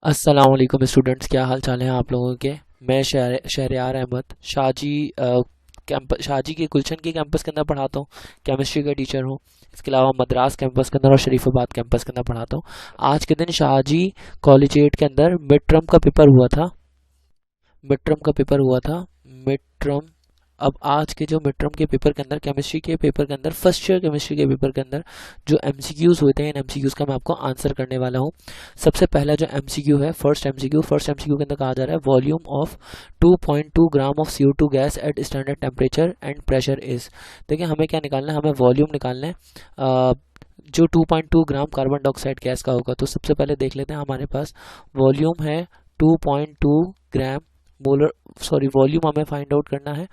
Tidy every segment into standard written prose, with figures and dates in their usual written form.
अस्सलाम वालेकुम स्टूडेंट्स, क्या हाल चाल है आप लोगों के। मैं शहरयार अहमद शाहजी के गुलशन के कैंपस के अंदर पढ़ाता हूँ। केमिस्ट्री का टीचर हूँ। इसके अलावा मद्रास कैंपस के अंदर और शरीफाबाद कैंपस के अंदर पढ़ाता हूँ। आज के दिन शाहजी कॉलेजिएट के अंदर मिड टर्म का पेपर हुआ था। मिड टर्म का पेपर हुआ था मिड टर्म। अब आज के जो मिड टर्म के पेपर के अंदर, केमिस्ट्री के पेपर के अंदर, फर्स्ट ईयर केमिस्ट्री के पेपर के अंदर जो एमसीक्यूज होते हैं, इन एमसीक्यूज का मैं आपको आंसर करने वाला हूँ। सबसे पहला जो एमसीक्यू है, फर्स्ट एमसीक्यू के अंदर कहा जा रहा है volume of 2.2 gram of CO2 gas at standard temperature and pressure is. देखिए हमें क्या निकालना है, हमें वॉल्यूम निकालना है जो 2.2 ग्राम कार्बन डाइऑक्साइड गैस का होगा। तो सबसे पहले देख लेते हैं, हमारे पास वॉल्यूम है 2.2 ग्राम मोलर, सॉरी वॉल्यूम हमें फाइंड आउट करना है।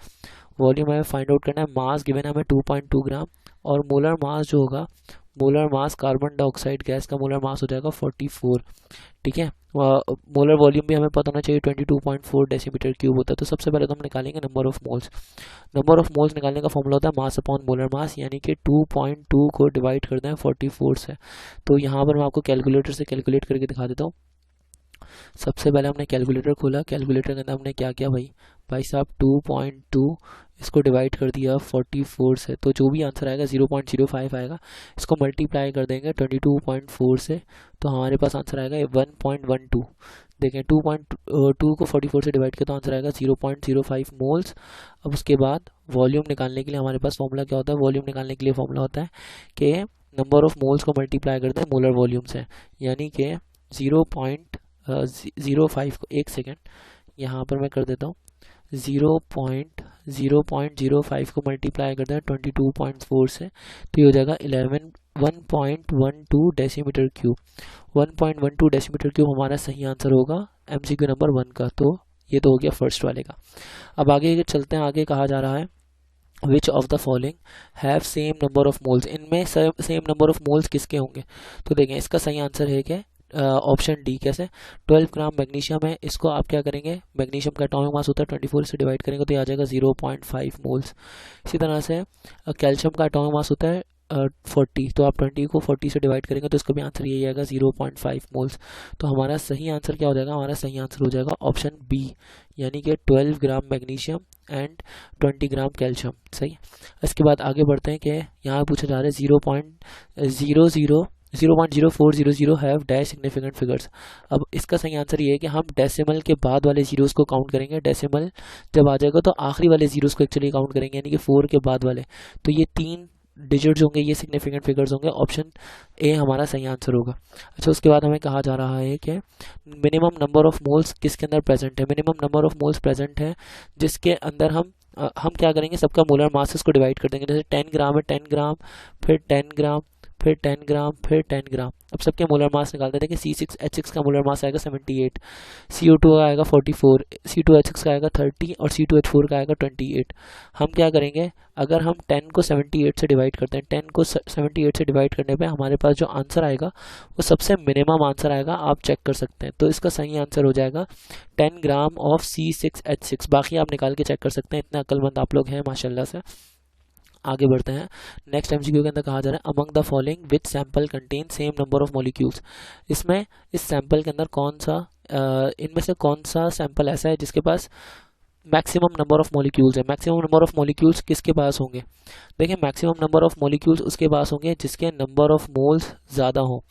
मास गिवन है हमें 2.2 ग्राम, और मोलर मास जो होगा, molar mass carbon dioxide gas का मोलर मास हो जाएगा 44। ठीक है। मोलर वॉल्यूम भी हमें पता होना चाहिए, 22.4 डेसीमीटर क्यूब होता है। तो सबसे पहले तो हम निकालेंगे number of moles. Number of moles निकालने का फॉर्मूला होता है मास अपॉन मोलर मास, यानी कि 2.2 को डिवाइड कर दें 44 से। तो यहाँ पर मैं आपको कैलकुलेटर से कैलकुलेट करके दिखा देता हूँ। सबसे पहले हमने कैलकुलेटर खोला, कैलकुलेटर के अंदर हमने क्या किया भाई साहब 2.2 इसको डिवाइड कर दिया 44 से, तो जो भी आंसर आएगा 0.05 आएगा। इसको मल्टीप्लाई कर देंगे 22.4 से, तो हमारे पास आंसर आएगा 1.12। देखें 2.2 को 44 से डिवाइड किया तो आंसर आएगा 0.05 मोल्स। अब उसके बाद वॉल्यूम निकालने के लिए हमारे पास फॉर्मूला क्या होता है, वॉल्यूम निकालने के लिए फॉर्मूला होता है कि नंबर ऑफ मोल्स को मल्टीप्लाई करते हैं मोलर वॉल्यूम से, यानी कि 0.05 को, एक सेकेंड यहाँ पर मैं कर देता हूँ, 0.05 को मल्टीप्लाई करते हैं 22.4 से, तो ये हो जाएगा 1.12 डेसीमीटर क्यूब। 1.12 डेसीमीटर क्यूब हमारा सही आंसर होगा एमसीक्यू नंबर 1 का। तो ये तो हो गया फर्स्ट वाले का। अब आगे चलते हैं, आगे कहा जा रहा है which of the following have same number of moles. इनमें सेम नंबर ऑफ मोल्स किसके होंगे। तो देखें इसका सही आंसर है कि ऑप्शन डी। कैसे, 12 ग्राम मैग्नीशियम है, इसको आप क्या करेंगे, मैग्नीशियम का एटॉमिक मास होता है 24 से डिवाइड करेंगे तो ये आ जाएगा 0.5 मोल्स। इसी तरह से कैल्शियम का एटॉमिक मास होता है 40, तो आप 20 को 40 से डिवाइड करेंगे तो इसका भी आंसर यही आएगा 0.5 मोल्स। तो हमारा सही आंसर क्या हो जाएगा, हमारा सही आंसर हो जाएगा ऑप्शन बी, यानी कि 12 ग्राम मैग्नीशियम एंड 20 ग्राम कैल्शियम। सही। इसके बाद आगे बढ़ते हैं कि यहाँ पूछा जा रहा है 0.0400 हैव डैश सिग्निफिकेंट फिगर्स। अब इसका सही आंसर ये है कि हम डेसिमल के बाद वाले जीरोस को काउंट करेंगे। डेसिमल जब आ जाएगा तो आखिरी वाले जीरोस को एक्चुअली काउंट करेंगे, यानी कि 4 के बाद वाले। तो ये 3 डिजिट्स होंगे, ये सिग्निफिकेंट फिगर्स होंगे। ऑप्शन ए हमारा सही आंसर होगा। अच्छा, उसके बाद हमें कहा जा रहा है कि मिनिमम नंबर ऑफ मोल्स किसके अंदर प्रेजेंट है। Minimum number of moles present है जिसके अंदर हम क्या करेंगे, सबका मोलर मासेस को डिवाइड कर देंगे। जैसे 10 ग्राम है, 10 ग्राम, फिर 10 ग्राम, फिर 10 ग्राम, फिर 10 ग्राम। अब सबके मोलर मास निकालते हैं कि C6H6 का मोलर मास आएगा 78, CO2 का आएगा 44, C2H6 का आएगा 30 और C2H4 का आएगा 28। हम क्या करेंगे, अगर हम 10 को 78 से डिवाइड करते हैं, 10 को 78 से डिवाइड करने पे हमारे पास जो आंसर आएगा वो सबसे मिनिमम आंसर आएगा, आप चेक कर सकते हैं। तो इसका सही आंसर हो जाएगा 10 ग्राम ऑफ C6H6। बाकी आप निकाल के चेक कर सकते हैं, इतने अक्लमंद आप लोग हैं माशाल्लाह से। आगे बढ़ते हैं। नेक्स्ट एमसीक्यू के अंदर कहा जा रहा है among the following which sample contain same number of molecules. इसमें इस सैंपल के अंदर कौन सा इनमें से कौन सा सैंपल ऐसा है जिसके पास मैक्सिमम नंबर ऑफ मॉलिक्यूल्स है। मैक्सिमम नंबर ऑफ मॉलिक्यूल्स किसके पास होंगे, देखिए मैक्सिमम नंबर ऑफ मॉलिक्यूल्स उसके पास होंगे जिसके नंबर ऑफ मोल्स ज़्यादा हो।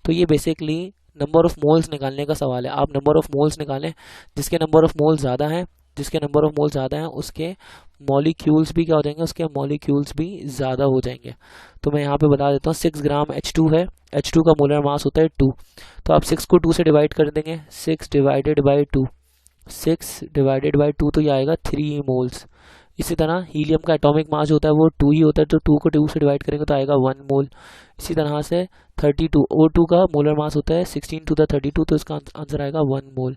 तो ये बेसिकली नंबर ऑफ मोल्स निकालने का सवाल है। आप नंबर ऑफ मोल्स निकालें, जिसके नंबर ऑफ मोल्स ज़्यादा हैं, जिसके नंबर ऑफ मोल्स ज़्यादा हैं उसके मॉलिक्यूल्स भी क्या हो जाएंगे, उसके मॉलिक्यूल्स भी ज़्यादा हो जाएंगे। तो मैं यहाँ पे बता देता हूँ 6 ग्राम H2 है, H2 का मोलर मास होता है 2, तो आप 6 को 2 से डिवाइड कर देंगे, 6 डिवाइडेड बाई 2, 6 डिवाइडेड बाई 2 तो ये आएगा 3 मोल्स। इसी तरह हीलियम का एटॉमिक मास जो होता है वो 2 ही होता है, तो 2 को 2 से डिवाइड करेंगे तो आएगा 1 मोल। इसी तरह से 32 O2 का मोलर मास होता है 16 टू द 32, तो इसका आंसर आएगा 1 मोल।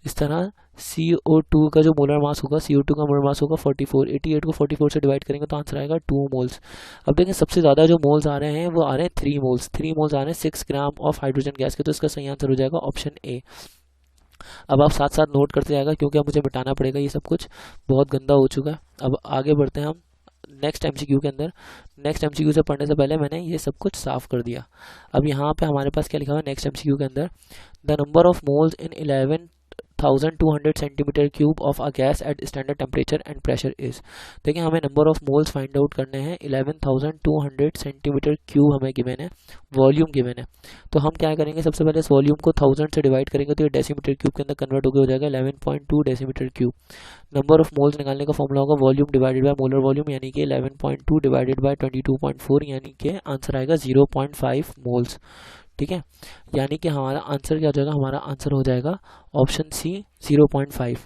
इस तरह CO2 का जो मोलर मास होगा, CO2 का मोलर मास होगा 44, 88 को 44 से डिवाइड करेंगे तो आंसर आएगा 2 मोल्स। अब देखें सबसे ज़्यादा जो मोल्स आ रहे हैं वो आ रहे हैं 3 मोल्स। 3 मोल्स आ रहे हैं 6 ग्राम ऑफ हाइड्रोजन गैस के, तो इसका सही आंसर हो जाएगा ऑप्शन ए। अब आप साथ साथ नोट करते जाएगा क्योंकि अब मुझे मिटाना पड़ेगा, ये सब कुछ बहुत गंदा हो चुका है। अब आगे बढ़ते हैं हम नेक्स्ट एमसीक्यू के अंदर, नेक्स्ट एमसीक्यू से पढ़ने से पहले मैंने ये सब कुछ साफ कर दिया। अब यहाँ पे हमारे पास क्या लिखा हुआ है नेक्स्ट एमसीक्यू के अंदर, the number of moles in 11,200 centimetre cube of a gas at standard temperature and pressure is. देखिए हमें number of moles find out करने हैं, 11,200 सेंटीमीटर क्यूब हमें गिवन है, वॉल्यूम गिवन है। तो हम क्या करेंगे, सबसे पहले इस वॉल्यूम को 1000 से डिवाइड करेंगे तो ये डेसीमीटर क्यूब के अंदर कन्वर्ट होकर हो जाएगा 11.2 decimetre cube. Number of moles निकालने का फॉर्मूला होगा volume divided by molar volume, यानी कि 11.2 डिवाइडेड बाय 22.4, यानी कि आंसर आएगा 0.5 मोल्स। ठीक है, यानी कि हमारा आंसर क्या हो जाएगा, हमारा आंसर हो जाएगा ऑप्शन सी 0.5।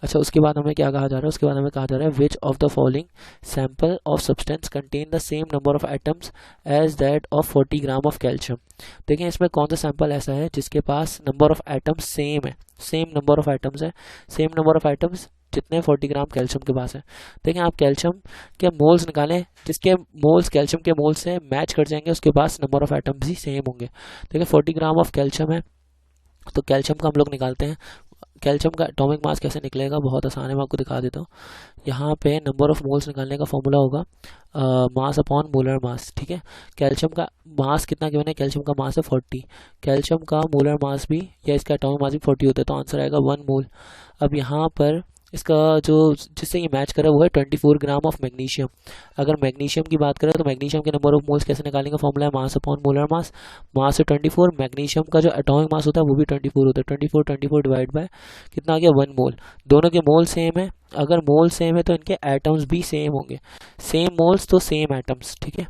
अच्छा, उसके बाद हमें क्या कहा जा रहा है, उसके बाद हमें कहा जा रहा है which of the following sample of substance contain the same number of atoms as that of 40 gram of calcium. देखिए इसमें कौन सा सैंपल ऐसा है जिसके पास नंबर ऑफ एटम्स सेम है, सेम नंबर ऑफ एटम्स है, सेम नंबर ऑफ एटम्स जितने 40 ग्राम कैल्शियम के पास है। देखें आप कैल्शियम के मोल्स निकालें, जिसके मोल्स कैल्शियम के मोल्स से मैच कर जाएंगे उसके पास नंबर ऑफ एटम्स भी सेम होंगे। देखिए 40 ग्राम ऑफ कैल्शियम है, तो कैल्शियम का हम लोग निकालते हैं। कैल्शियम का एटॉमिक मास कैसे निकलेगा, बहुत आसान है, मैं आपको दिखा देता हूँ। यहाँ पे नंबर ऑफ मोल्स निकालने का फॉर्मूला होगा मास अपॉन मोलर मास। ठीक है, कैल्शियम का मास कितना गिवन है, कैल्शियम का मास है 40, कैल्शियम का मोलर मास भी या इसका एटॉमिक मास भी 40 होता है, तो आंसर आएगा 1 मोल। अब यहाँ पर इसका जो जिससे ये मैच करे वो है 24 ग्राम ऑफ मैग्नीशियम। अगर मैग्नीशियम की बात करें तो मैग्नीशियम के नंबर ऑफ मोल्स कैसे निकालेंगे, फॉर्मूला है मास अपॉन मोलर मास, मास है 24, मैग्नीशियम का जो एटॉमिक मास होता है वो भी 24 होता है, 24 डिवाइड बाय कितना आ गया 1 मोल। दोनों के मोल सेम है, अगर मोल सेम है तो इनके एटम्स भी सेम होंगे, सेम मोल्स तो सेम एटम्स। ठीक है,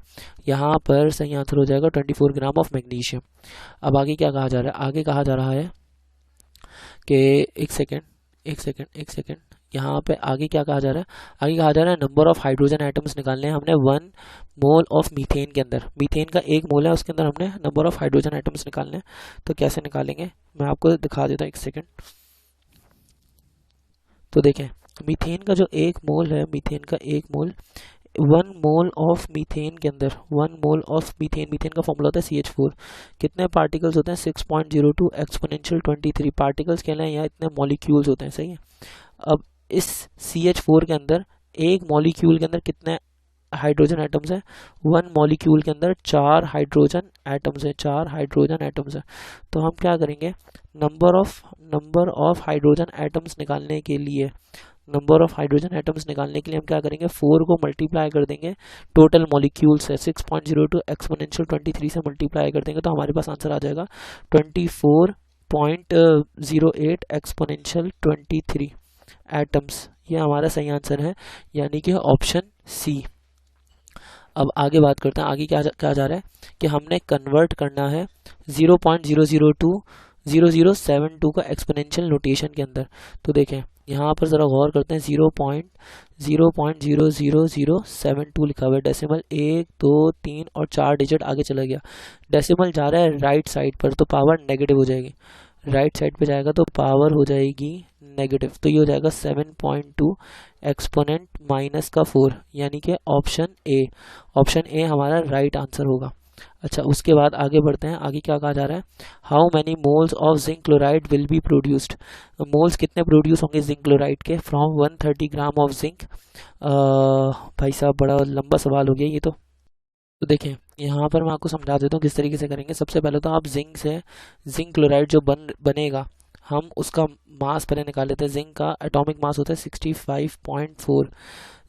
यहाँ पर सही आंसर हो जाएगा 24 ग्राम ऑफ मैग्नीशियम। अब आगे क्या कहा जा रहा है, आगे कहा जा रहा है कि एक सेकेंड यहाँ पे आगे क्या कहा जा रहा है, आगे कहा जा रहा है नंबर ऑफ हाइड्रोजन एटम्स निकालने हैं हमने 1 मोल ऑफ मीथेन के अंदर। मीथेन का 1 मोल है, उसके अंदर हमने नंबर ऑफ हाइड्रोजन एटम्स निकालने हैं। तो कैसे निकालेंगे मैं आपको दिखा देता हूँ, एक सेकेंड। तो देखें मीथेन का जो 1 मोल है, मीथेन का 1 मोल, 1 मोल ऑफ मीथेन के अंदर 1 मोल ऑफ मीथेन, मीथेन का फॉर्मूला होता है CH4। कितने पार्टिकल्स होते हैं, 6.02 एक्सपोनेंशियल 23 पार्टिकल्स कहलाए हैं, या इतने मॉलिक्यूल्स होते हैं। सही है, अब इस CH4 के अंदर एक मॉलिक्यूल के अंदर कितने हाइड्रोजन एटम्स है, 1 मॉलिक्यूल के अंदर 4 हाइड्रोजन एटम्स है, 4 हाइड्रोजन एटम्स है। तो हम क्या करेंगे, नंबर ऑफ हाइड्रोजन एटम्स निकालने के लिए, नंबर ऑफ हाइड्रोजन एटम्स निकालने के लिए हम क्या करेंगे, 4 को मल्टीप्लाई कर देंगे टोटल मॉलिक्यूल्स है, 6.02 एक्सपोनेंशियल 23 से मल्टीप्लाई कर देंगे तो हमारे पास आंसर आ जाएगा 24.08 एक्सपोनेंशियल 23 एटम्स। ये हमारा सही आंसर है, यानी कि ऑप्शन सी। अब आगे बात करते हैं, आगे क्या कहा जा रहा है कि हमने कन्वर्ट करना है 0.0020072 का एक्सपोनेंशियल नोटेशन के अंदर। तो देखें यहाँ पर ज़रा गौर करते हैं, 0.00072 लिखा हुआ है, डेसिमल 1 2 3 और 4 डिजिट आगे चला गया, डेसिमल जा रहा है राइट साइड पर तो पावर नेगेटिव हो जाएगी, राइट साइड पे जाएगा तो पावर हो जाएगी नेगेटिव, तो ये हो जाएगा 7.2 एक्सपोनेंट माइनस का 4, यानी कि ऑप्शन ए, ऑप्शन ए हमारा राइट आंसर होगा। अच्छा, उसके बाद आगे बढ़ते हैं, आगे क्या कहा जा रहा है, how many moles of zinc chloride will be produced. Moles कितने प्रोड्यूस होंगे जिंक क्लोराइड के फ्रॉम 130 ग्राम ऑफ जिंक। भाई साहब बड़ा लंबा सवाल हो गया ये तो देखें यहाँ पर मैं आपको समझा देता हूँ किस तरीके से करेंगे। सबसे पहले तो आप जिंक से जिंक क्लोराइड जो बनेगा हम उसका मास पहले निकाल लेते हैं। जिंक का एटॉमिक मास होता है 65.4,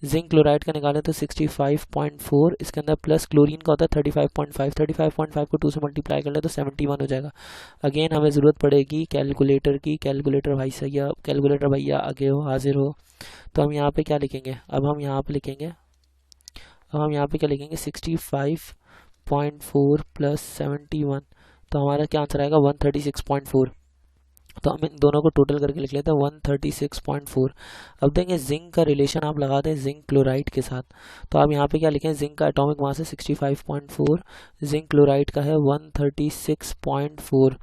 जिंक क्लोराइड का निकाले तो 65.4, इसके अंदर प्लस क्लोरीन का होता है 35.5, 35.5 को 2 से मल्टीप्लाई कर ले तो 71 हो जाएगा। अगेन हमें ज़रूरत पड़ेगी कैलकुलेटर की, कैलकुलेटर भैया आगे हो, हाजिर हो। तो हम यहाँ पे क्या लिखेंगे, अब हम यहाँ पे लिखेंगे 65.4 प्लस 71, तो हमारा क्या आंसर आएगा 136.4। तो हम इन दोनों को टोटल करके लिख लेते हैं 136.4। अब देखेंगे जिंक का रिलेशन आप लगा दें जिंक क्लोराइड के साथ, तो आप यहाँ पे क्या लिखें, जिंक का एटॉमिक मास है 65.4, जिंक क्लोराइड का है 136.4।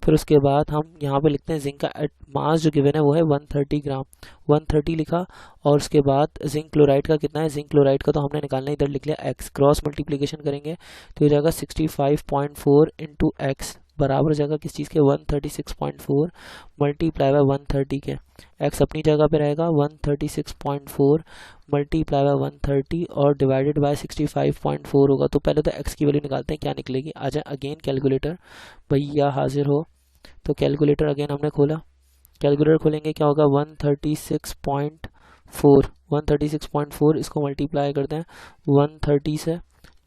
फिर उसके बाद हम यहाँ पे लिखते हैं जिंक का मास जो गिवन है वो है 130 ग्राम, 130 लिखा, और उसके बाद जिंक क्लोराइड का कितना है, जिंक क्लोराइड का तो हमने निकालना इधर लिख लिया x, क्रॉस मल्टीप्लिकेशन करेंगे तो हो जाएगा 65.4 इंटू एक्स बराबर हो जाएगा किस चीज़ के 136.4 मल्टीप्लाई बाय 130 के। x अपनी जगह पे रहेगा 136.4 मल्टीप्लाई बाय 130 और डिवाइडेड बाय 65.4 होगा। तो पहले तो x की वैल्यू निकालते हैं, क्या निकलेगी। आ जाए अगेन कैलकुलेटर, भैया हाजिर हो। तो कैलकुलेटर अगेन हमने खोला, कैलकुलेटर खोलेंगे क्या होगा 136.4 इसको मल्टीप्लाई करते हैं 130 से,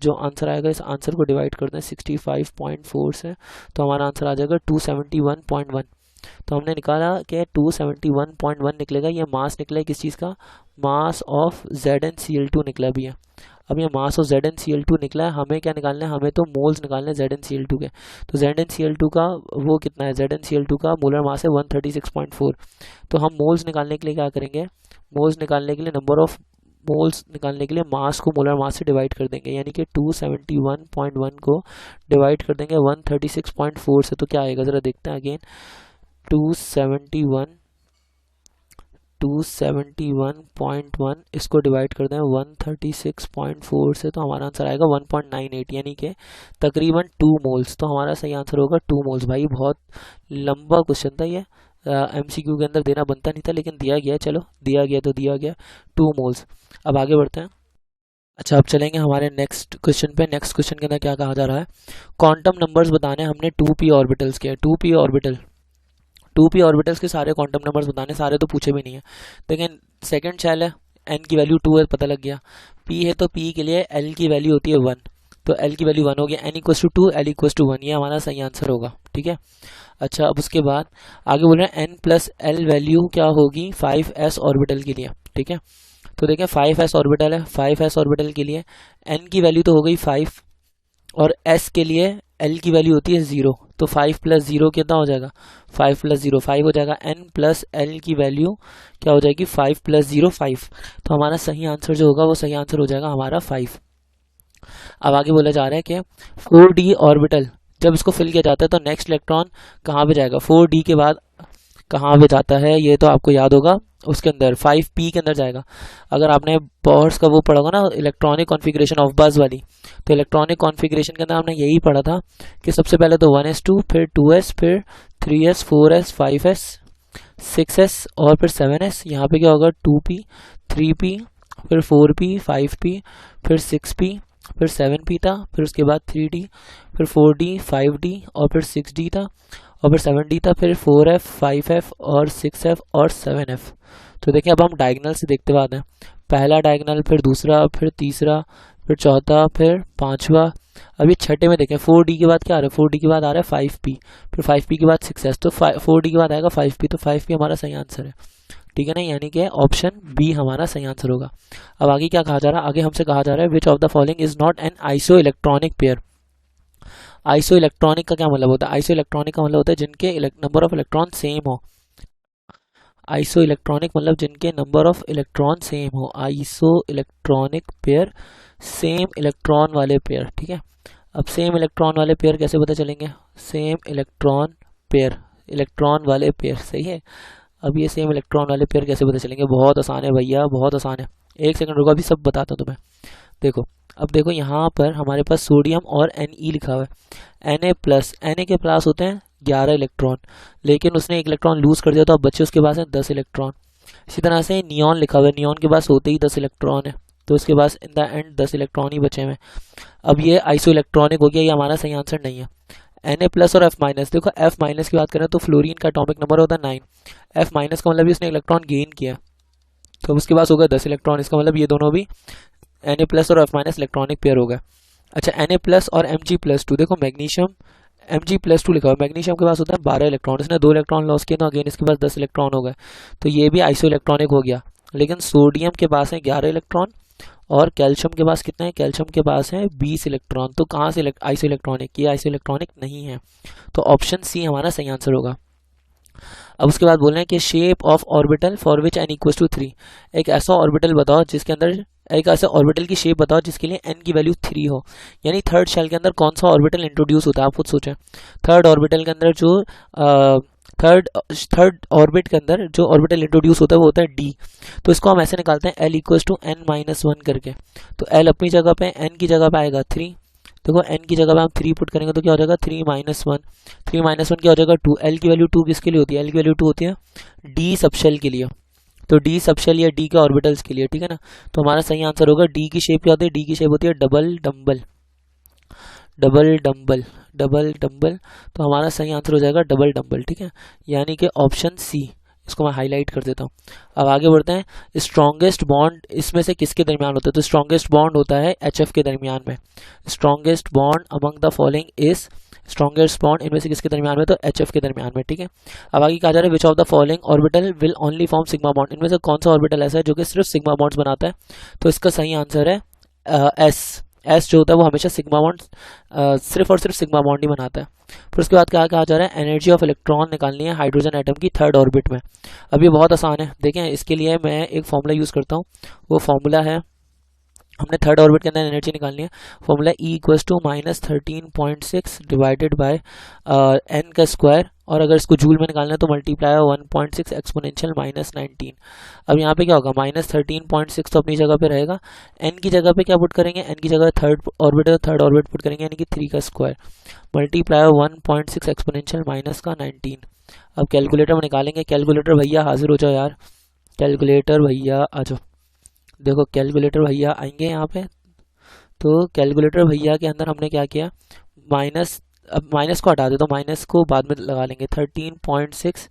जो आंसर आएगा इस आंसर को डिवाइड करते हैं 65.4 से, तो हमारा आंसर आ जाएगा 271.1। तो हमने निकाला कि 271.1 निकलेगा। ये मास निकला है किस चीज़ का, मास ऑफ ZnCl2 निकला भी है। अब ये मास ऑफ ZnCl2 निकला है, हमें क्या निकालना है, हमें तो मोल्स निकालने हैं ZnCl2 के। तो ZnCl2 का वो कितना है, ZnCl2 का मोलर मास है 136.4। तो हम मोल्स निकालने के लिए क्या करेंगे, मोल्स निकालने के लिए नंबर ऑफ मोल्स निकालने के लिए मास को मोलर मास से डिवाइड कर देंगे, यानी कि 271.1 को डिवाइड कर देंगे 136.4 से। तो क्या आएगा ज़रा देखते हैं अगेन, 271.1 इसको डिवाइड कर दें 136.4 से, तो हमारा आंसर आएगा 1.98, यानी कि तकरीबन 2 मोल्स। तो हमारा सही आंसर होगा 2 मोल्स। भाई बहुत लंबा क्वेश्चन था ये, MCQ के अंदर देना बनता नहीं था, लेकिन दिया गया, चलो दिया गया तो दिया गया 2 मोल्स। अब आगे बढ़ते हैं। अच्छा, अब चलेंगे हमारे नेक्स्ट क्वेश्चन पे। नेक्स्ट क्वेश्चन के अंदर क्या कहा जा रहा है, क्वांटम नंबर्स बताने हमने 2p ऑर्बिटल्स के। 2p ऑर्बिटल्स के सारे क्वांटम नंबर्स बताने, सारे तो पूछे भी नहीं है, लेकिन सेकंड शैल है, n की वैल्यू 2 है, पता लग गया। p है तो p के लिए l की वैल्यू होती है 1, तो l की वैल्यू 1 हो गया, n = 2 l = 1, ये हमारा सही आंसर होगा। ठीक है। अच्छा, अब उसके बाद आगे बोल रहे हैं n + l वैल्यू क्या होगी 5s ऑर्बिटल के लिए। ठीक है, तो देखें 5s ऑर्बिटल है, 5s ऑर्बिटल के लिए n की वैल्यू तो हो गई 5 और s के लिए l की वैल्यू होती है 0, तो 5 + 0 कितना हो जाएगा, 5 + 0 5 हो जाएगा। n + l की वैल्यू क्या हो जाएगी 5 + 0 5, तो हमारा सही आंसर जो होगा वो सही आंसर हो जाएगा हमारा 5। अब आगे बोला जा रहा है कि 4d ऑर्बिटल जब इसको फिल किया जाता है तो नेक्स्ट इलेक्ट्रॉन कहाँ पे जाएगा, 4d के बाद कहाँ पे जाता है, ये तो आपको याद होगा, उसके अंदर 5p के अंदर जाएगा। अगर आपने बोर्ड्स का वो पढ़ा होगा ना, इलेक्ट्रॉनिक कॉन्फ़िगरेशन ऑफ बज़ वाली, तो इलेक्ट्रॉनिक कॉन्फ़िगरेशन के अंदर हमने यही पढ़ा था कि सबसे पहले तो 1s2, फिर 2s, फिर 3s, 4s, 5s, 6s और फिर 7s। यहाँ पे क्या होगा 2p, 3p, फिर 4p, 5p, फिर 6p, फिर 7p था, फिर उसके बाद 3d, फिर 4d, 5d और फिर 6d था, और फिर 7d था, फिर 4f, 5f और 6f और 7f। तो देखें अब हम डायगोनल से देखते बाद हैं, पहला डायगोनल, फिर दूसरा, फिर तीसरा, फिर चौथा, फिर पांचवा। अभी छठे में देखें 4d के बाद क्या आ रहा है, 4d के बाद आ रहा है 5p, फिर 5p के बाद 6s, तो 4d के बाद आएगा 5p, तो 5p हमारा सही आंसर है। ठीक है ना, यानी कि ऑप्शन बी हमारा सही आंसर होगा। अब आगे क्या कहा जा रहा है, आगे हमसे कहा जा रहा है which of the following is not an iso electronic pair. Iso electronic का क्या मतलब होता है, आइसो इलेक्ट्रॉनिक का मतलब होता है जिनके नंबर ऑफ इलेक्ट्रॉन सेम हो। आइसो इलेक्ट्रॉनिक मतलब जिनके नंबर ऑफ इलेक्ट्रॉन सेम हो, iso electronic pair, same electron वाले पेयर। ठीक है, अब सेम इलेक्ट्रॉन वाले पेयर कैसे पता चलेंगे, सेम इलेक्ट्रॉन पेयर, इलेक्ट्रॉन वाले पेयर, सही है। अब ये सेम इलेक्ट्रॉन वाले पेयर कैसे पता चलेंगे, बहुत आसान है भैया, बहुत आसान है। एक सेकंड रुको, अभी सब बताता हूँ तुम्हें। देखो, अब देखो यहाँ पर हमारे पास सोडियम और Ne लिखा हुआ है, Na के पास होते हैं 11 इलेक्ट्रॉन, लेकिन उसने एक इलेक्ट्रॉन लूज कर दिया तो अब बच्चे उसके पास है 10 इलेक्ट्रॉन। इसी तरह से नियॉन लिखा हुआ है, नियॉन के पास होते ही 10 इलेक्ट्रॉन है, तो उसके पास इन द एंड 10 इलेक्ट्रॉन ही बचे हुए। अब ये आइसो इलेक्ट्रॉनिक हो गया, ये हमारा सही आंसर नहीं है। Na+ और F-, देखो F- की बात करें तो फ्लोरीन का एटॉमिक नंबर होता है 9, F- का मतलब भी उसने इलेक्ट्रॉन गेन किया, तो उसके पास होगा 10 इलेक्ट्रॉन, इसका मतलब ये दोनों भी Na+ और F- इलेक्ट्रॉनिक पेयर होगा। अच्छा, Na+ और Mg+2, देखो मैग्नीशियम Mg+2 लिखा हुआ है, मैग्नीशियम के पास होता है 12 इलेक्ट्रॉन, इसने 2 इलेक्ट्रॉन लॉस किए तो अगेन इसके पास 10 इलेक्ट्रॉन हो गए, तो ये भी आइसो इलेक्ट्रॉनिक हो गया। लेकिन सोडियम के पास है 11 इलेक्ट्रॉन और कैल्शियम के पास कितने हैं, कैल्शियम के पास है 20 इलेक्ट्रॉन, तो कहाँ से आइसो इलेक्ट्रॉनिक, ये आइसो इलेक्ट्रॉनिक नहीं है, तो ऑप्शन सी हमारा सही आंसर होगा। अब उसके बाद बोल रहे हैं कि shape of orbital for which n = 3, एक ऐसा ऑर्बिटल बताओ जिसके अंदर, एक ऐसा ऑर्बिटल की शेप बताओ जिसके लिए n की वैल्यू 3 हो, यानी थर्ड शेल के अंदर कौन सा ऑर्बिटल इंट्रोड्यूस होता है, आप खुद सोचें। थर्ड ऑर्बिटल के अंदर जो थर्ड ऑर्बिट के अंदर जो ऑर्बिटल इंट्रोड्यूस होता है वो होता है d, तो इसको हम ऐसे निकालते हैं l = n - 1 करके, तो l अपनी जगह पे n की जगह पे आएगा 3, देखो n की जगह पे हम 3 पुट करेंगे तो क्या हो जाएगा 3 - 1, 3 - 1 क्या हो जाएगा 2। l की वैल्यू 2 किसके लिए होती है, l की वैल्यू 2 होती है d सबशेल के लिए, तो डी सबशेल या डी के ऑर्बिटल्स के लिए, ठीक है ना। तो हमारा सही आंसर होगा डी की शेप क्या होती है, डी की शेप होती है double dumbbell, double dumbbell, double dumbbell. तो हमारा सही आंसर हो जाएगा डबल डम्बल, ठीक है, यानी कि ऑप्शन सी। इसको मैं हाईलाइट कर देता हूँ। अब आगे बढ़ते हैं। स्ट्रॉन्गेस्ट बॉन्ड इसमें से किसके दरमियान होता है, तो स्ट्रॉन्गेस्ट बॉन्ड होता है HF के दरमियान में। Strongest bond among the following is, strongest bond इनमें से किसके दरमियान में, तो HF के दरमियान में, ठीक है। अब आगे कहा जा रहा है which of the following orbital will only form sigma bond, इनमें से कौन सा ऑर्बिटल ऐसा है जो कि सिर्फ सिग्मा बॉन्ड्स बनाता है, तो इसका सही आंसर है एस जो होता है वो हमेशा सिग्मा बॉन्ड, सिर्फ और सिर्फ सिग्मा बॉन्ड ही बनाता है। फिर उसके बाद क्या कहा जा रहा है, एनर्जी ऑफ इलेक्ट्रॉन निकालनी है हाइड्रोजन एटम की थर्ड ऑर्बिट में। अब ये बहुत आसान है, देखें इसके लिए मैं एक फॉर्मूला यूज़ करता हूँ। वो फॉर्मूला है, हमने थर्ड ऑर्बिट के अंदर एनर्जी निकालनी है, formula E = -13.6 divided by n का स्क्वायर, और अगर इसको जूल में निकालना है तो मल्टीप्लाई 1.6 एक्सपोनेंशियल -19। अब यहाँ पे क्या होगा, -13.6 तो अपनी जगह पे रहेगा, n की जगह पे क्या पुट करेंगे, n की जगह थर्ड ऑर्बिट है, थर्ड ऑर्बिट पुट करेंगे यानी कि 3 का स्क्वायर मल्टीप्लाई 1.6 एक्सपोनेंशियल -19। अब कैलकुलेटर में निकालेंगे, कैलकुलेटर भैया हाजिर हो जाओ यार, कैलकुलेटर भैया आ जाओ। देखो कैलकुलेटर भैया आएंगे यहाँ पे, तो कैलकुलेटर भैया के अंदर हमने क्या किया, माइनस, अब माइनस को हटा दे तो माइनस को बाद में लगा लेंगे, 13.6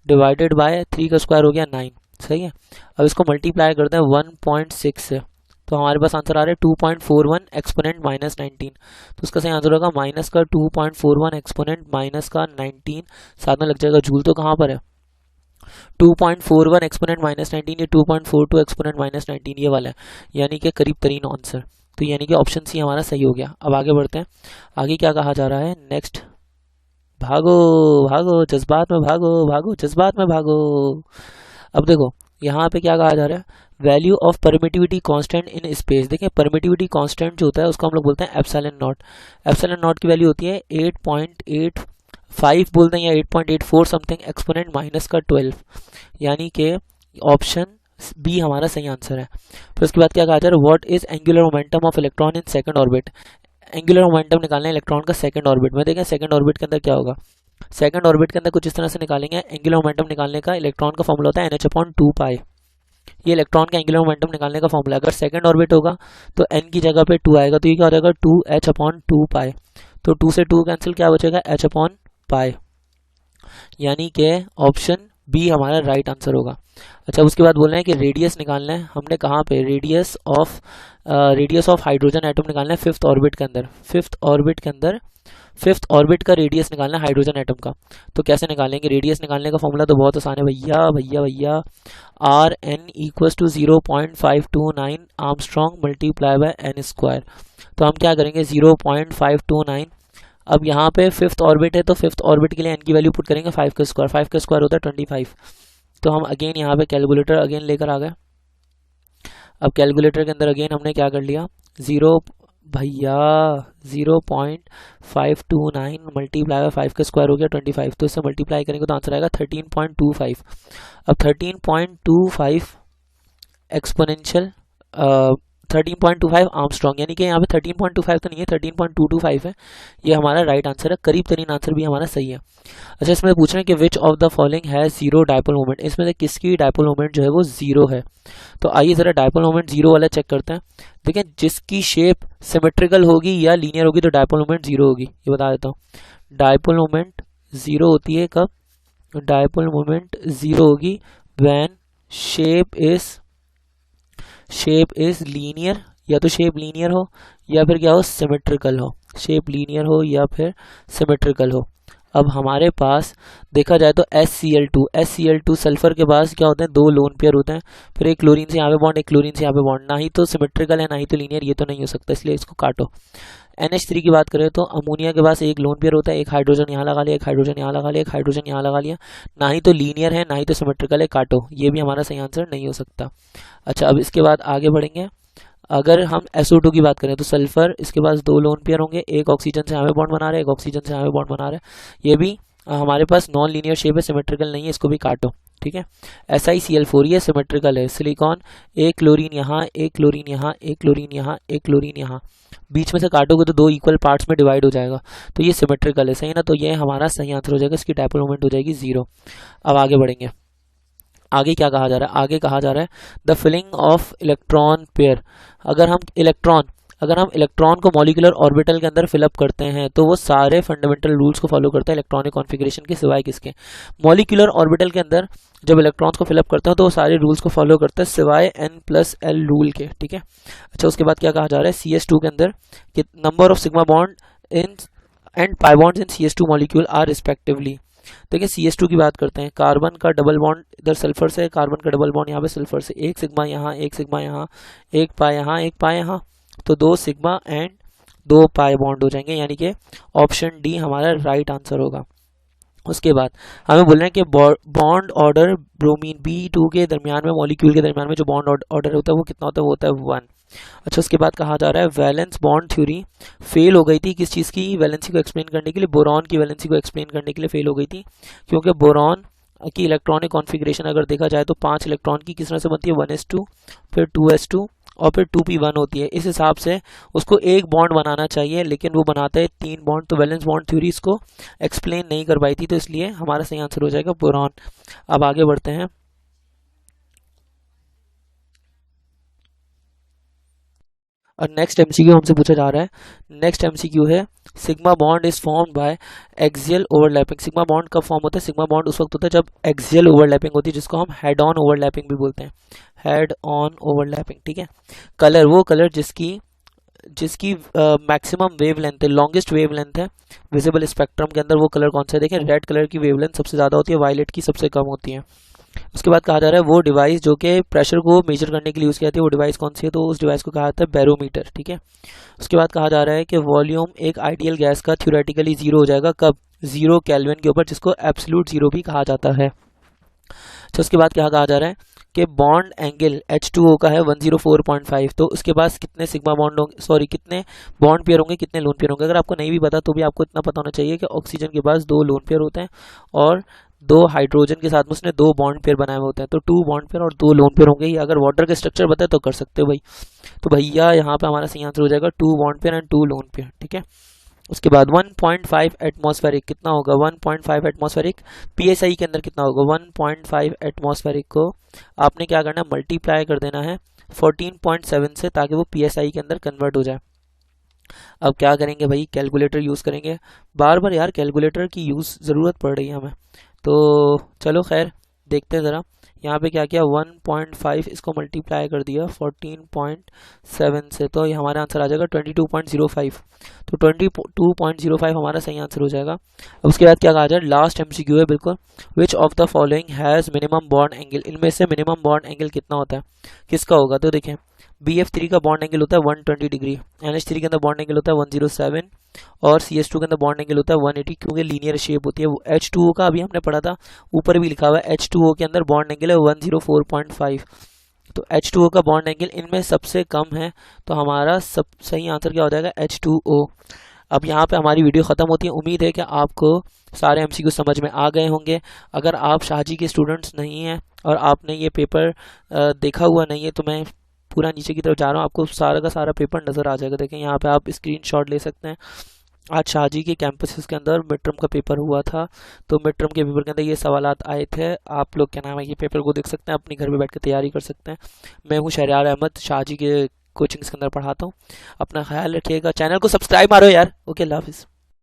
डिवाइडेड बाय 3 का स्क्वायर हो गया 9, सही है। अब इसको मल्टीप्लाई करते हैं 1.6 से, तो हमारे पास आंसर आ रहा है 2.41 एक्सपोनेंट -19, तो उसका सही आंसर होगा माइनस का 2.41 एक्सपोनेंट माइनस का 19, साथ में लग जाएगा जूल, तो कहाँ पर है 2.41 एक्सपोनेंट -19, ये 2.42 एक्सपोनेंट -19 ये वाला है, यानी कि करीब तरीन आंसर, तो यानी कि ऑप्शन सी हमारा सही हो गया। अब आगे बढ़ते हैं, आगे क्या कहा जा रहा है नेक्स्ट, भागो भागो जज्बात में भागो, भागो जज्बात में भागो। अब देखो यहाँ पे क्या कहा जा रहा है, value of permittivity constant in space. देखिए परमिटिविटी कांस्टेंट जो होता है उसको हम लोग बोलते हैं एप्सिलॉन नॉट। एप्सिलॉन नॉट की वैल्यू होती है 8.85 बोलते हैं या 8.84 समथिंग एक्सपोनेंट माइनस का 12, यानी कि ऑप्शन बी हमारा सही आंसर है। फिर उसके बाद क्या कहा जा रहा है, what is angular momentum of electron in second orbit. Angular momentum निकालना है इलेक्ट्रॉन का सेकंड ऑर्बिट में। देखें सेकंड ऑर्बिट के अंदर क्या होगा, सेकंड ऑर्बिट के अंदर कुछ इस तरह से निकालेंगे। एंगुलर मोमेंटम निकालने का इलेक्ट्रॉन का फॉर्मूला होता है NH/2π, ये इलेक्ट्रॉन का एंगुलर मोमेंटम निकालने का फॉर्मूला। अगर सेकंड ऑर्बिट होगा तो n की जगह पे 2 आएगा, तो ये क्या हो जाएगा 2H/2π, तो 2 से 2 कैंसिल, क्या बचेगा H/π, यानी कि ऑप्शन बी हमारा राइट आंसर होगा। अच्छा उसके बाद बोल रहे हैं कि रेडियस निकालना है हमने, कहाँ पे, रेडियस ऑफ हाइड्रोजन एटम निकालना है फिफ्थ ऑर्बिट के अंदर, फिफ्थ ऑर्बिट का रेडियस निकालना है हाइड्रोजन एटम का। तो कैसे निकालेंगे, रेडियस निकालने का फॉर्मूला तो बहुत आसान है भैया भैया भैया, RN = 0.529 Armstrong multiply by n square. तो हम क्या करेंगे 0.529, अब यहाँ पे फिफ्थ ऑर्बिट है तो फिफ्थ ऑर्बिट के लिए n की वैल्यू पुट करेंगे 5 का स्क्वायर, 5 का स्क्वायर होता है 25। तो हम अगेन यहाँ पे कैलकुलेटर अगेन लेकर आ गए। अब कैलकुलेटर के अंदर अगेन हमने क्या कर लिया, 0.529 मल्टीप्लाई बाय 5 का स्क्वायर हो गया 25, तो इससे मल्टीप्लाई करेंगे तो आंसर आएगा 13.25। अब 13.25 एक्सपोनेंशियल 13.25 आर्मस्ट्रॉन्ग, यानी कि यहाँ पे 13.25 तो नहीं है 13.225 है, ये हमारा राइट आंसर है, करीब तरीन आंसर भी हमारा सही है। अच्छा इसमें पूछ रहे हैं कि विच ऑफ द फॉलोइंग है जीरो डायपोल मोमेंट, इसमें से किसकी डायपोल मोमेंट जो है वो जीरो है। तो आइए जरा डायपोल मोमेंट जीरो वाला चेक करते हैं। देखिए जिसकी शेप सिमेट्रिकल होगी या लीनियर होगी तो डायपोल मोमेंट जीरो होगी, ये बता देता हूँ। डायपोल मोमेंट जीरो होती है कब, डायपोल मोमेंट जीरो होगी व्हेन शेप इज लीनियर, या तो शेप लीनियर हो या फिर क्या हो सिमेट्रिकल हो, शेप लीनियर हो या फिर सिमेट्रिकल हो। अब हमारे पास देखा जाए तो SCl2 सल्फर के पास क्या होते हैं, 2 लोन पेयर होते हैं, फिर एक क्लोरीन से यहाँ पे बॉन्ड, एक क्लोरीन से यहाँ पे बॉन्ड, ना ही तो सिमेट्रिकल है ना ही तो लीनियर, ये तो नहीं हो सकता, इसलिए इसको काटो। NH3 की बात करें तो अमोनिया के पास एक लोन पेयर होता है, एक हाइड्रोजन यहाँ लगा लिया, एक हाइड्रोजन यहाँ लगा लिया, एक हाइड्रोजन यहाँ लगा लिया, ना ही तो लीनियर है ना ही तो सिमेट्रिकल है, काटो, ये भी हमारा सही आंसर नहीं हो सकता। अच्छा अब इसके बाद आगे बढ़ेंगे। अगर हम SO2 की बात करें तो सल्फर, इसके पास 2 लोन पेयर होंगे, एक ऑक्सीजन से यहाँ पे बॉन्ड बना रहे हैं, एक ऑक्सीजन से यहाँ पे बॉन्ड बना रहे हैं, ये भी हमारे पास नॉन लीनियर शेप है, सिमेट्रिकल नहीं है, इसको भी काटो। ठीक है, SiCl4 ये सिमेट्रिकल है, सिलिकॉन एक क्लोरीन यहाँ, एक क्लोरीन यहाँ, एक क्लोरीन यहाँ, एक क्लोरीन यहाँ, बीच में से काटोगे तो दो इक्वल पार्ट्स में डिवाइड हो जाएगा, तो ये सिमेट्रिकल है, सही ना। तो ये हमारा सही आंसर हो जाएगा, इसकी डायपोल मोमेंट हो जाएगी 0। अब आगे बढ़ेंगे, आगे क्या कहा जा रहा है, आगे कहा जा रहा है the filling of electron pair. अगर हम इलेक्ट्रॉन को मॉलिक्यूलर ऑर्बिटल के अंदर फिलअप करते हैं तो वो सारे फंडामेंटल रूल्स को फॉलो करता है इलेक्ट्रॉनिक कॉन्फ़िगरेशन के, सिवाय किसके, मॉलिक्यूलर ऑर्बिटल के अंदर जब इलेक्ट्रॉन्स को फिलअप करते हैं तो वो सारे रूल्स को फॉलो करता है सिवाय n+l रूल के। ठीक है, अच्छा उसके बाद क्या कहा जा रहा है, CS2 के अंदर कि number of sigma bond in and pi bonds in CS2 molecule are respectively. देखिए CS2 की बात करते हैं, कार्बन का डबल बॉन्ड इधर सल्फर से, कार्बन का डबल बॉन्ड यहाँ पे सल्फर से, एक सिग्मा यहाँ, एक सिग्मा यहाँ, एक पाई यहाँ, एक पाई यहाँ, तो 2 सिग्मा एंड 2 पाई बॉन्ड हो जाएंगे, यानी कि ऑप्शन डी हमारा राइट आंसर होगा। उसके बाद हमें बोल रहे हैं कि बॉन्ड ऑर्डर ब्रोमीन B2 के दरमियान में, मॉलिक्यूल के दरमियान में जो बॉन्ड ऑर्डर होता है वो कितना होता है, वो होता है 1। अच्छा उसके बाद कहा जा रहा है वैलेंस बॉन्ड थ्योरी फेल हो गई थी, किस चीज़ की, वैलेंसी को एक्सप्लेन करने के लिए, बोरॉन की वैलेंसी को एक्सप्लेन करने के लिए फेल हो गई थी, क्योंकि बोरॉन की इलेक्ट्रॉनिक कॉन्फ़िगरेशन अगर देखा जाए तो 5 इलेक्ट्रॉन की किस तरह से बनती है, 1s2, फिर 2s2 और फिर 2p1 होती है। इस हिसाब से उसको एक बॉन्ड बनाना चाहिए, लेकिन वो बनाता है 3 बॉन्ड, तो वैलेंस बॉन्ड थ्योरी इसको एक्सप्लेन नहीं कर पाई थी, तो इसलिए हमारा सही आंसर हो जाएगा बोरॉन। अब आगे बढ़ते हैं, और नेक्स्ट एमसीक्यू हमसे पूछा जा रहा है, नेक्स्ट एमसीक्यू है sigma bond is formed by axial overlapping. Sigma bond कब फॉर्म होता है, सिग्मा बॉन्ड उस वक्त होता है जब एक्सियल ओवरलैपिंग होती है, जिसको हम हेड ऑन ओवरलैपिंग भी बोलते हैं, हेड ऑन ओवरलैपिंग। ठीक है, कलर, वो कलर जिसकी जिसकी मैक्सिमम वेव लेंथ है, लॉन्गेस्ट वेव लेंथ है विजिबल स्पेक्ट्रम के अंदर, वो कलर कौन सा है, देखें रेड कलर की वेव लेंथ सबसे ज़्यादा होती है, वायलेट की सबसे कम होती है। उसके बाद कहा जा रहा है वो डिवाइस जो कि प्रेशर को मेजर करने के लिए यूज़ किया जाती है, वो डिवाइस कौन सी है, तो उस डिवाइस को कहा जाता है बैरोमीटर। ठीक है, उसके बाद कहा जा रहा है कि वॉल्यूम एक आइडियल गैस का थ्योरेटिकली 0 हो जाएगा कब, 0 केल्विन के ऊपर, जिसको एब्सोल्यूट 0 भी कहा जाता है। अच्छा उसके बाद क्या कहा जा रहा है कि बॉन्ड एंगल H2O का है 104.5, तो उसके पास कितने सिग्मा बॉन्ड होंगे, सॉरी कितने बॉन्ड पेयर होंगे, कितने लोन पेयर होंगे। अगर आपको नहीं भी पता तो भी आपको इतना पता होना चाहिए कि ऑक्सीजन के पास 2 लोन पेयर होते हैं और 2 हाइड्रोजन के साथ में उसने 2 बॉन्ड पेयर बनाए हुए होते हैं, तो 2 बॉन्ड पेयर और 2 लोन पेयर होंगे ही। अगर वाटर का स्ट्रक्चर बताए तो कर सकते हो भाई, तो भैया यहाँ पे हमारा सही आंसर हो जाएगा 2 bond pair and 2 lone pair. ठीक है, उसके बाद 1.5 एटमॉस्फेरिक कितना होगा, 1.5 एटमॉस्फेरिक PSI के अंदर कितना होगा, 1.5 एटमॉस्फेरिक को आपने क्या करना है, मल्टीप्लाई कर देना है 14.7 से, ताकि वो PSI के अंदर कन्वर्ट हो जाए। अब क्या करेंगे भाई, कैलकुलेटर यूज़ करेंगे, बार बार यार कैलकुलेटर की यूज़ ज़रूरत पड़ रही है हमें, तो चलो खैर देखते हैं ज़रा। यहाँ पे क्या किया, 1.5 इसको मल्टीप्लाई कर दिया 14.7 से, तो ये हमारा आंसर आ जाएगा 22.05, तो 22.05 हमारा सही आंसर हो जाएगा। अब उसके बाद क्या कहा जाए, लास्ट MCQ है बिल्कुल, विच of the following has minimum bond angle, इनमें से मिनिमम बॉन्ड एंगल कितना होता है, किसका होगा, तो देखें BF3 का बॉन्ड एंगल होता है 120 डिग्री, NH3 के अंदर बॉन्ड एंगल होता है 107 और CS2 के अंदर बॉन्ड एंगल होता है 180, क्योंकि लीनियर शेप होती है। वो H2O का अभी हमने पढ़ा था, ऊपर भी लिखा हुआ है H2O के अंदर बॉन्ड एंगल है 104.5, तो H2O का बॉन्ड एंगल इनमें सबसे कम है, तो हमारा सब सही आंसर क्या हो जाएगा, H2O। अब यहाँ पे हमारी वीडियो ख़त्म होती है, उम्मीद है कि आपको सारे MCQ समझ में आ गए होंगे। अगर आप शाहजी के स्टूडेंट्स नहीं हैं और आपने ये पेपर देखा हुआ नहीं है, तो मैं पूरा नीचे की तरफ जा रहा हूँ, आपको सारा का सारा पेपर नज़र आ जाएगा। देखें यहाँ पे आप स्क्रीनशॉट ले सकते हैं। आज शाहजी के कैंपसेस के अंदर मिड टर्म का पेपर हुआ था, तो मिड टर्म के पेपर के अंदर ये सवालात आए थे। आप लोग क्या नाम है, ये पेपर को देख सकते हैं, अपने घर में बैठ कर तैयारी कर सकते हैं। मैं हूँ शहरयार अहमद, शाहजी के कोचिंग्स के अंदर पढ़ाता हूँ। अपना ख्याल रखिएगा, चैनल को सब्सक्राइब मारो यार। ओके, अल्लाह हाफिज़।